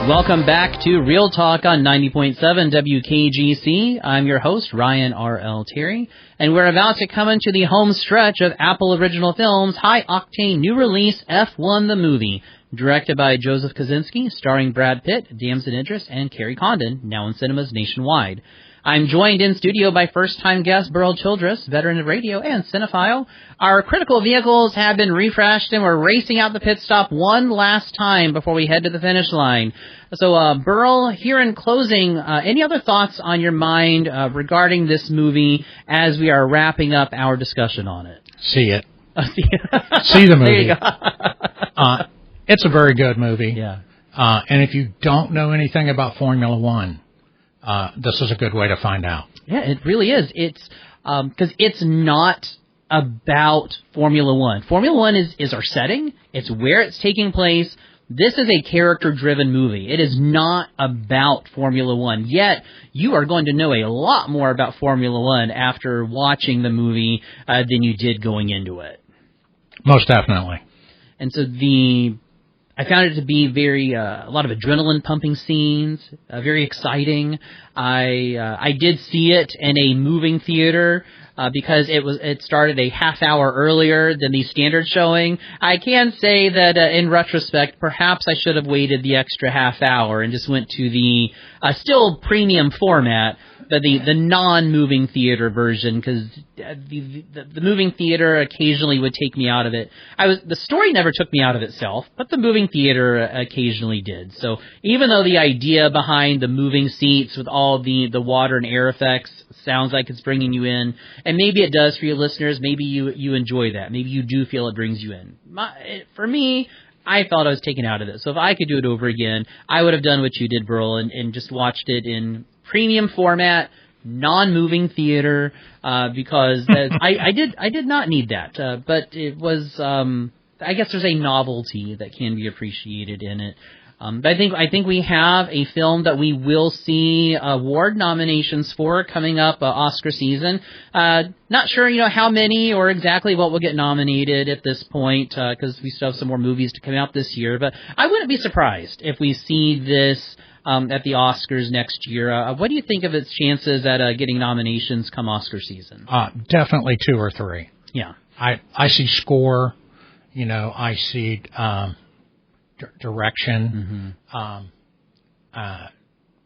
B: Welcome back to Real Talk on 90.7 WKGC. I'm your host, Ryan R.L. Terry, and we're about to come into the home stretch of Apple Original Films' high-octane new release, F1 the Movie, directed by Joseph Kosinski, starring Brad Pitt, Damson Idris, and Kerry Condon, now in cinemas nationwide. I'm joined in studio by first-time guest Burl Childress, veteran of radio and cinephile. Our critical vehicles have been refreshed, and we're racing out the pit stop one last time before we head to the finish line. So, Burl, here in closing, any other thoughts on your mind regarding this movie as we are wrapping up our discussion on it?
C: See it. See the movie.
B: There you go.
C: It's a very good movie.
B: Yeah.
C: And if you don't know anything about Formula One, this is a good way to find out.
B: Yeah, it really is. It's because it's not about Formula One. Formula One is our setting. It's where it's taking place. This is a character-driven movie. It is not about Formula One. Yet, you are going to know a lot more about Formula One after watching the movie than you did going into it.
C: Most definitely.
B: And so I found it to be a lot of adrenaline pumping scenes, very exciting. I did see it in a moving theater because it started a half hour earlier than the standard showing. I can say that in retrospect, perhaps I should have waited the extra half hour and just went to the still premium format, but the non-moving theater version, because the moving theater occasionally would take me out of it. The story never took me out of itself, but the moving theater occasionally did. So even though the idea behind the moving seats with all the water and air effects sounds like it's bringing you in, and maybe it does for your listeners, maybe you enjoy that. Maybe you do feel it brings you in. For me, I felt I was taken out of it. So if I could do it over again, I would have done what you did, Burl, and just watched it in premium format, non-moving theater, because I did not need that. But it was, I guess there's a novelty that can be appreciated in it. But I think we have a film that we will see award nominations for coming up Oscar season. Not sure, how many or exactly what will get nominated at this point, because we still have some more movies to come out this year. But I wouldn't be surprised if we see this at the Oscars next year. What do you think of its chances at getting nominations come Oscar season?
C: Definitely 2 or 3.
B: Yeah.
C: I see score, I see direction,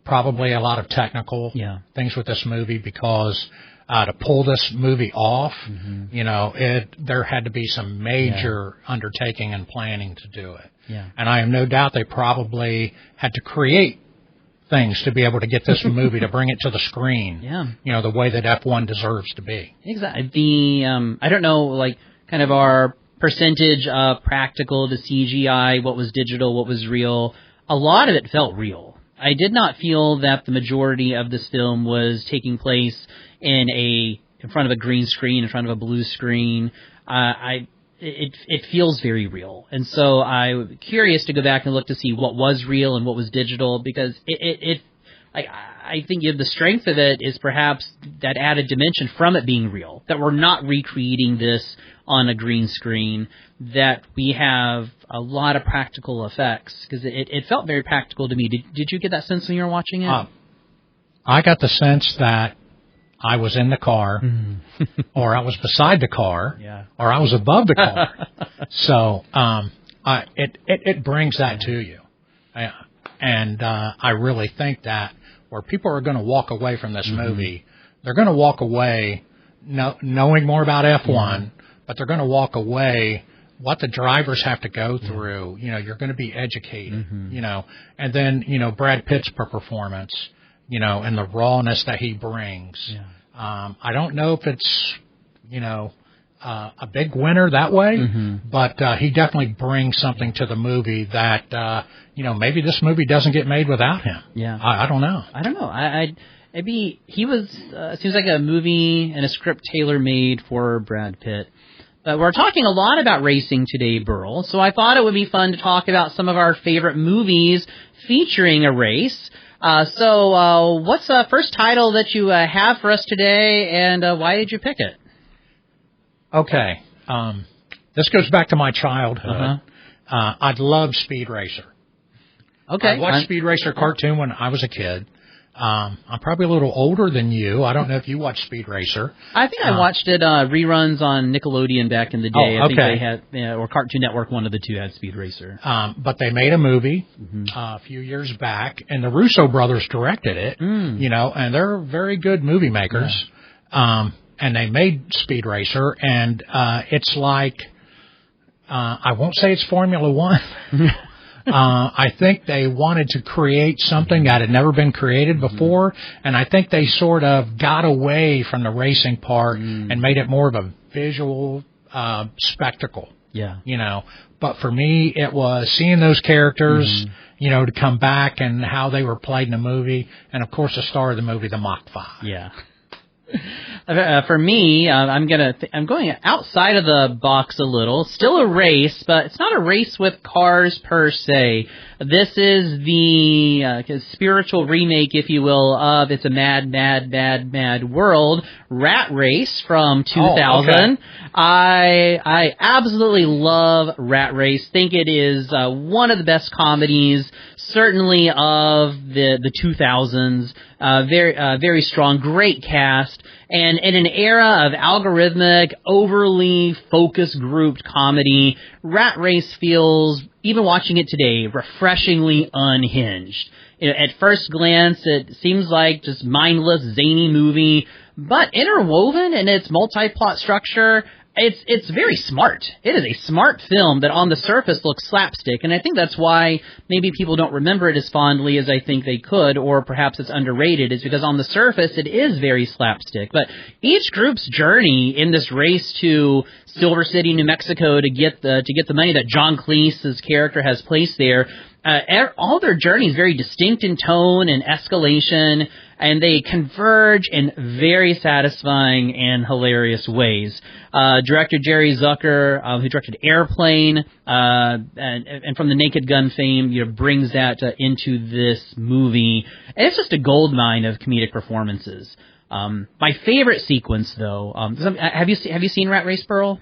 C: probably a lot of technical things with this movie because to pull this movie off, there had to be some major undertaking and planning to do it.
B: Yeah.
C: And I have no doubt they probably had to create things to be able to get this movie to bring it to the screen.
B: Yeah.
C: The way that F1 deserves to be.
B: Exactly. I don't know, kind of our percentage of practical to CGI, what was digital, what was real. A lot of it felt real. I did not feel that the majority of this film was taking place in front of a green screen, in front of a blue screen. It feels very real. And so I'm curious to go back and look to see what was real and what was digital, because I think the strength of it is perhaps that added dimension from it being real, that we're not recreating this on a green screen, that we have a lot of practical effects, because it felt very practical to me. Did you get that sense when you were watching it?
C: I got the sense that I was in the car, or I was beside the car, or I was above the car. So it brings that to you. And I really think that where people are going to walk away from this movie, they're going to walk away knowing more about F1, but they're going to walk away what the drivers have to go through. You're going to be educated, and then, Brad Pitt's performance, and the rawness that he brings.
B: Yeah.
C: I don't know if it's, a big winner that way, but he definitely brings something to the movie that, maybe this movie doesn't get made without him.
B: Yeah.
C: I don't know.
B: I don't know. He was, seems like a movie and a script tailor-made for Brad Pitt. But we're talking a lot about racing today, Burl, so I thought it would be fun to talk about some of our favorite movies featuring a race. So what's the first title that you have for us today, and why did you pick it?
C: Okay. This goes back to my childhood. I loved Speed Racer.
B: Okay.
C: I watched Speed Racer cartoon when I was a kid. I'm probably a little older than you. I don't know if you watched Speed Racer.
B: I think I watched it reruns on Nickelodeon back in the day.
C: Oh, okay.
B: I think they had, or Cartoon Network, one of the two had Speed Racer.
C: But they made a movie a few years back, and the Russo brothers directed it. And they're very good movie makers. Yeah. And they made Speed Racer, and it's like, I won't say it's Formula One. I think they wanted to create something that had never been created before, and I think they sort of got away from the racing part and made it more of a visual spectacle.
B: Yeah.
C: But for me, it was seeing those characters, to come back and how they were played in the movie, and of course the star of the movie, the Mach 5.
B: Yeah. For me, I'm going outside of the box a little. Still a race, but it's not a race with cars per se. This is the spiritual remake, if you will, of It's a Mad, Mad, Mad, Mad World, Rat Race from 2000.
C: Oh, okay.
B: I absolutely love Rat Race. Think it is one of the best comedies, certainly of the 2000s. Very strong, great cast, and in an era of algorithmic, overly focus grouped comedy, Rat Race feels, even watching it today, refreshingly unhinged. At first glance, it seems like just mindless, zany movie, but interwoven in its multi-plot structure, it's very smart. It is a smart film that on the surface looks slapstick, and I think that's why maybe people don't remember it as fondly as I think they could, or perhaps it's underrated, is because on the surface it is very slapstick. But each group's journey in this race to Silver City, New Mexico to get the money that John Cleese's character has placed there, all their journey is very distinct in tone and escalation, and they converge in very satisfying and hilarious ways. Director Jerry Zucker, who directed Airplane, and from the Naked Gun fame, brings that into this movie. And it's just a goldmine of comedic performances. My favorite sequence, though, have you seen Rat Race, Burl?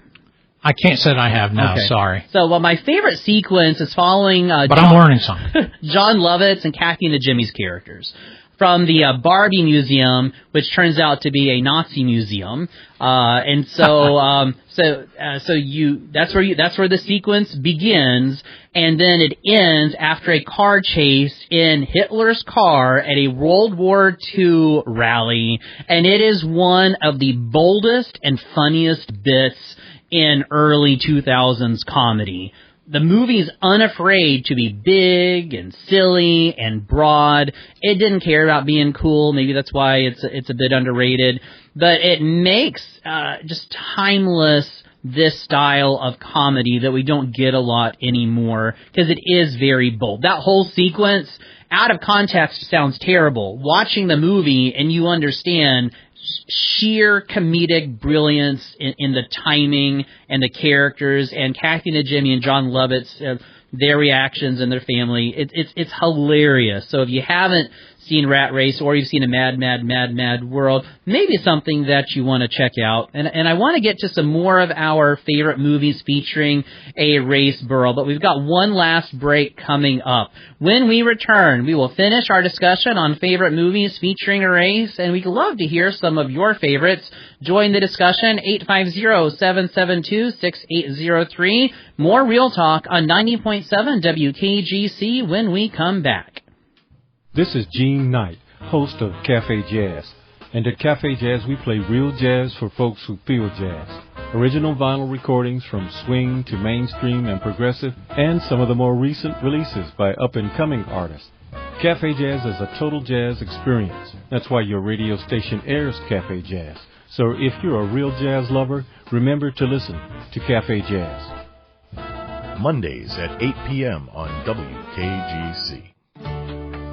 C: I can't say that I have, no,
B: Okay.
C: sorry.
B: So, my favorite sequence is following
C: But I'm learning something.
B: John Lovitz and Kathy Najimmy's characters from the Barbie Museum, which turns out to be a Nazi museum, and so that's where the sequence begins, and then it ends after a car chase in Hitler's car at a World War II rally, and it is one of the boldest and funniest bits in early 2000s comedy. The movie's unafraid to be big and silly and broad. It didn't care about being cool. Maybe that's why it's a bit underrated. But it makes just timeless this style of comedy that we don't get a lot anymore because it is very bold. That whole sequence, out of context, sounds terrible. Watching the movie and you understand sheer comedic brilliance in the timing and the characters, and Kathy Najimy and John Lovitz, their reactions and their family. It's hilarious. So if you haven't seen Rat Race or you've seen a Mad World, maybe something that you want to check out. And I want to get to some more of our favorite movies featuring a race, Burl, but we've got one last break coming up. When we return, we will finish our discussion on favorite movies featuring a race, and we'd love to hear some of your favorites. Join the discussion, 850-772-6803. More Real Talk on 90.7 WKGC when we come back.
K: This is Gene Knight, host of Cafe Jazz. And at Cafe Jazz, we play real jazz for folks who feel jazz. Original vinyl recordings from swing to mainstream and progressive, and some of the more recent releases by up-and-coming artists. Cafe Jazz is a total jazz experience. That's why your radio station airs Cafe Jazz. So if you're a real jazz lover, remember to listen to Cafe Jazz.
G: Mondays at 8 p.m. on WKGC.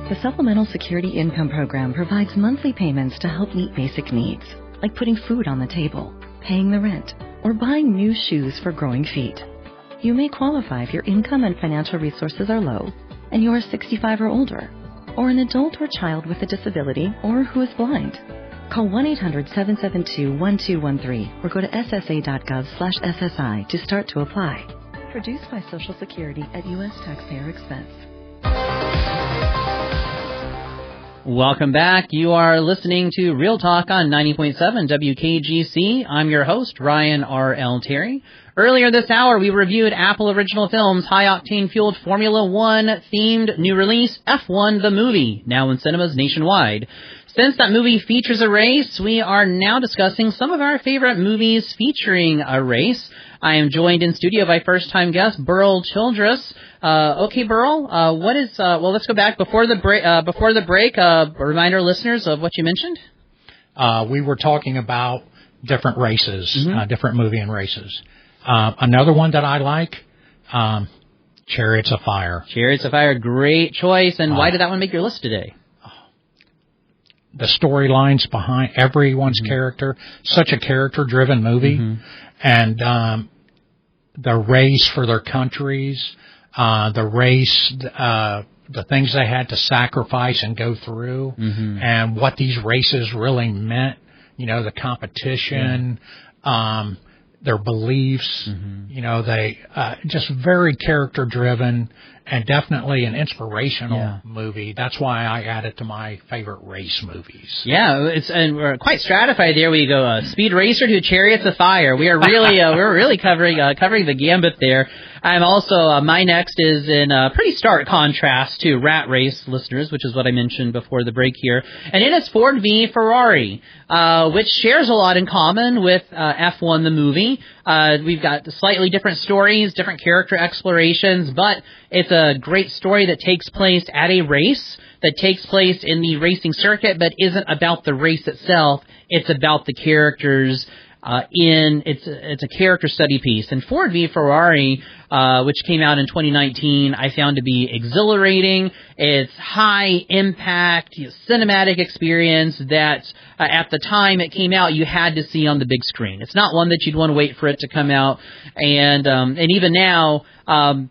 L: The Supplemental Security Income Program provides monthly payments to help meet basic needs, like putting food on the table, paying the rent, or buying new shoes for growing feet. You may qualify if your income and financial resources are low, and you are 65 or older, or an adult or child with a disability, or who is blind. Call 1-800-772-1213 or go to ssa.gov/SSI to start to apply. Produced by Social Security at U.S. taxpayer expense.
B: Welcome back. You are listening to Real Talk on 90.7 WKGC. I'm your host, Ryan R.L. Terry. Earlier this hour, we reviewed Apple Original Films' high-octane-fueled Formula One themed new release, F1 the Movie, now in cinemas nationwide. Since that movie features a race, we are now discussing some of our favorite movies featuring a race. I am joined in studio by first-time guest Burl Childress. Okay, Burl, let's go back before the break. Remind our listeners of what you mentioned.
C: We were talking about different races, different movie and races. Another one that I like, Chariots of Fire.
B: Chariots of Fire, great choice. And why did that one make your list today?
C: The storylines behind everyone's character, such a character-driven movie, and the race for their countries, the race, the things they had to sacrifice and go through, and what these races really meant, the competition, their beliefs, they just very character-driven and definitely an inspirational movie. That's why I add it to my favorite race movies.
B: Yeah, and we're quite stratified there. We go Speed Racer to Chariots of Fire. We are really we're really covering the gambit there. I'm also my next is in pretty stark contrast to Rat Race, listeners, which is what I mentioned before the break here, and it is Ford v Ferrari, which shares a lot in common with F1 the movie. We've got slightly different stories, different character explorations, but it's a great story that takes place at a race, that takes place in the racing circuit, but isn't about the race itself. It's about the characters. It's a character study piece. And Ford v Ferrari which came out in 2019, I found to be exhilarating. It's high impact, cinematic experience that at the time it came out you had to see on the big screen. It's not one that you'd want to wait for it to come out, and even now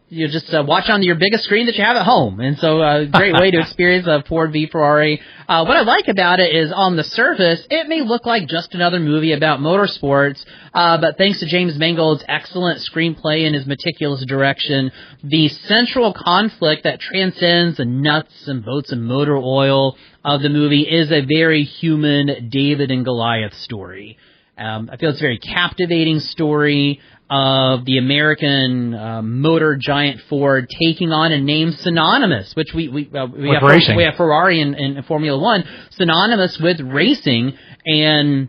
B: you just watch on your biggest screen that you have at home. And so great way to experience Ford v Ferrari. What I like about it is on the surface it may look like just another movie about motorsports, but thanks to James Mangold's excellent screenplay and his meticulous direction, the central conflict that transcends the nuts and bolts and motor oil of the movie is a very human David and Goliath story. I feel it's a very captivating story of the American motor giant Ford taking on a name synonymous, which we have Ferrari in Formula One, synonymous with racing, and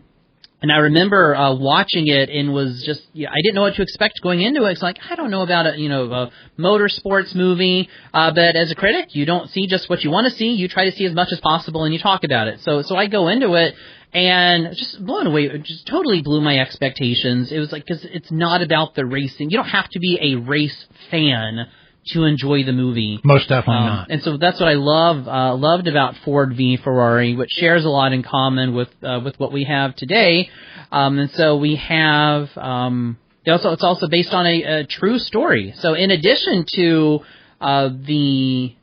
B: I remember watching it and was just, I didn't know what to expect going into it. It's like, I don't know about a motorsports movie, but as a critic, you don't see just what you want to see. You try to see as much as possible and you talk about it. So I go into it and just blown away. It just totally blew my expectations. It was like, because it's not about the racing. You don't have to be a race fan to enjoy the movie.
C: Most definitely not.
B: And so that's what I loved about Ford v Ferrari, which shares a lot in common with what we have today. And so we have it's also based on a true story. So in addition to the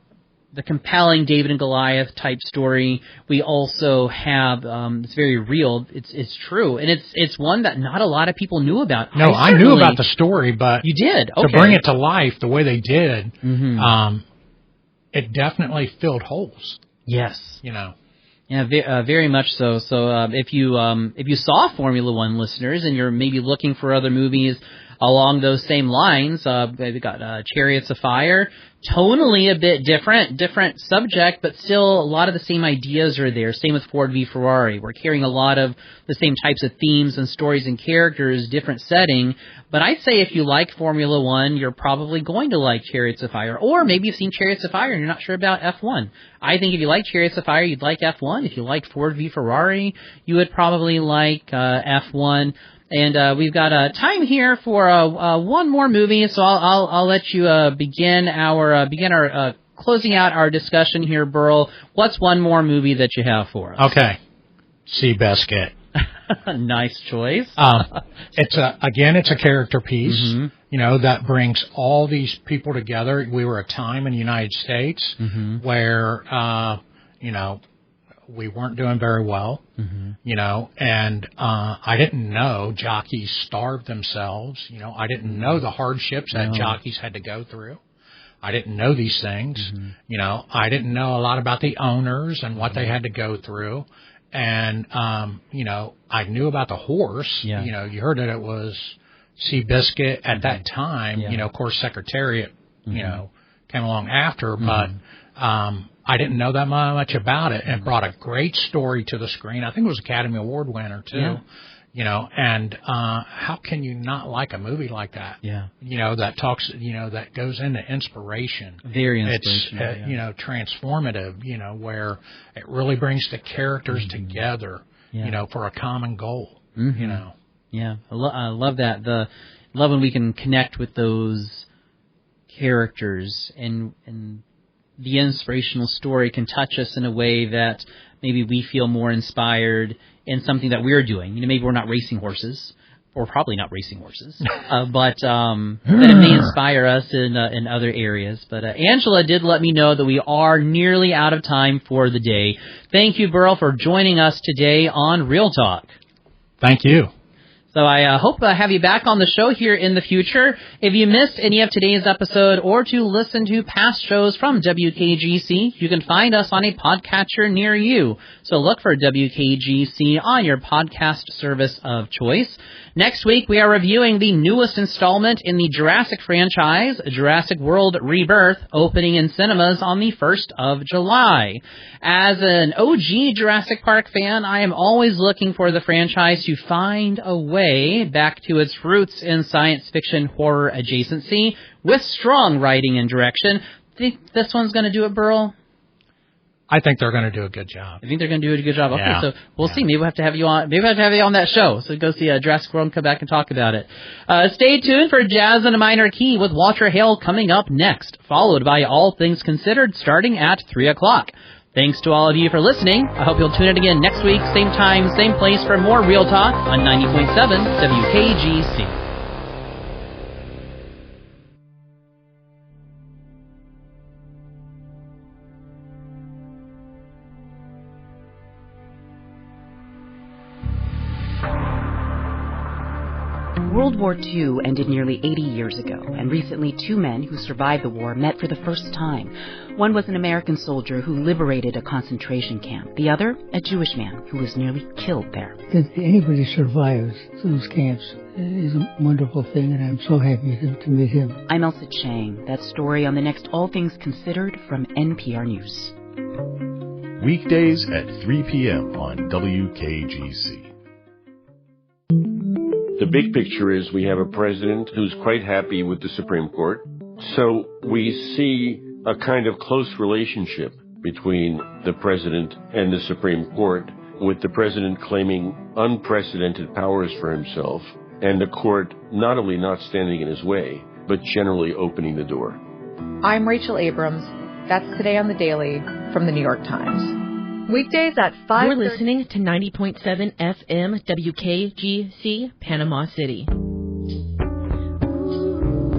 B: compelling David and Goliath type story, we also have it's very real. It's true, and it's one that not a lot of people knew about.
C: No, I knew about the story, but
B: you did. Okay.
C: To bring it to life the way they did, it definitely filled holes.
B: Yes,
C: Yeah,
B: very much so. So if you saw Formula One, listeners, and you're maybe looking for other movies along those same lines, we've got Chariots of Fire. Tonally a bit different subject, but still a lot of the same ideas are there. Same with Ford v Ferrari. We're carrying a lot of the same types of themes and stories and characters, different setting. But I'd say if you like Formula One, you're probably going to like Chariots of Fire. Or maybe you've seen Chariots of Fire and you're not sure about F1. I think if you like Chariots of Fire, you'd like F1. If you like Ford v Ferrari, you would probably like F1. And we've got time here for one more movie, so I'll let you begin our closing out our discussion here, Burl. What's one more movie that you have for us?
C: Okay, Seabiscuit.
B: Nice choice.
C: It's a character piece, that brings all these people together. We were a time in the United States where we weren't doing very well, and I didn't know jockeys starved themselves. I didn't know the hardships that jockeys had to go through. I didn't know these things. I didn't know a lot about the owners and what they had to go through. And, I knew about the horse.
B: Yeah.
C: You heard that it was Seabiscuit at that time.
B: Yeah.
C: Of course, Secretariat, came along after, but I didn't know that much about it, and brought a great story to the screen. I think it was Academy Award winner too. Yeah. And how can you not like a movie like that?
B: Yeah.
C: That talks, that goes into inspiration.
B: Very inspirational.
C: It's transformative. Where it really brings the characters together. For a common goal.
B: Yeah, I love that. Love when we can connect with those characters and the inspirational story can touch us in a way that maybe we feel more inspired in something that we're doing. Maybe we're not racing horses, or probably not racing horses, but that it may inspire us in other areas. But Angela did let me know that we are nearly out of time for the day. Thank you, Burl, for joining us today on Real Talk.
C: Thank you.
B: So I hope to have you back on the show here in the future. If you missed any of today's episode or to listen to past shows from WKGC, you can find us on a podcatcher near you. So look for WKGC on your podcast service of choice. Next week, we are reviewing the newest installment in the Jurassic franchise, Jurassic World Rebirth, opening in cinemas on the 1st of July. As an OG Jurassic Park fan, I am always looking for the franchise to find a way back to its roots in science fiction horror adjacency with strong writing and direction. Think this one's going to do it, Burl?
C: I think they're going to do a good job.
B: I think they're going to do a good job. Okay,
C: Yeah.
B: so we'll see. Maybe we'll have to have you on. Maybe we'll have to have you on that show. So go see Jurassic World and come back and talk about it. Stay tuned for Jazz in a Minor Key with Walter Hale coming up next, followed by All Things Considered starting at 3 o'clock. Thanks to all of you for listening. I hope you'll tune in again next week, same time, same place for more Real Talk on 90.7 WKGC.
M: World War II ended nearly 80 years ago, and recently 2 men who survived the war met for the first time. One was an American soldier who liberated a concentration camp. The other, a Jewish man who was nearly killed there.
N: That anybody survives those camps is a wonderful thing, and I'm so happy to meet him.
M: I'm Elsa Chang. That story on the next All Things Considered from NPR News.
G: Weekdays at 3 p.m. on WKGC.
O: The big picture is we have a president who's quite happy with the Supreme Court. So we see a kind of close relationship between the president and the Supreme Court, with the president claiming unprecedented powers for himself, and the court not only not standing in his way, but generally opening the door.
P: I'm Rachel Abrams. That's Today on the Daily from the New York Times. Weekdays at 5.
A: You're listening to 90.7 FM WKGC, Panama City.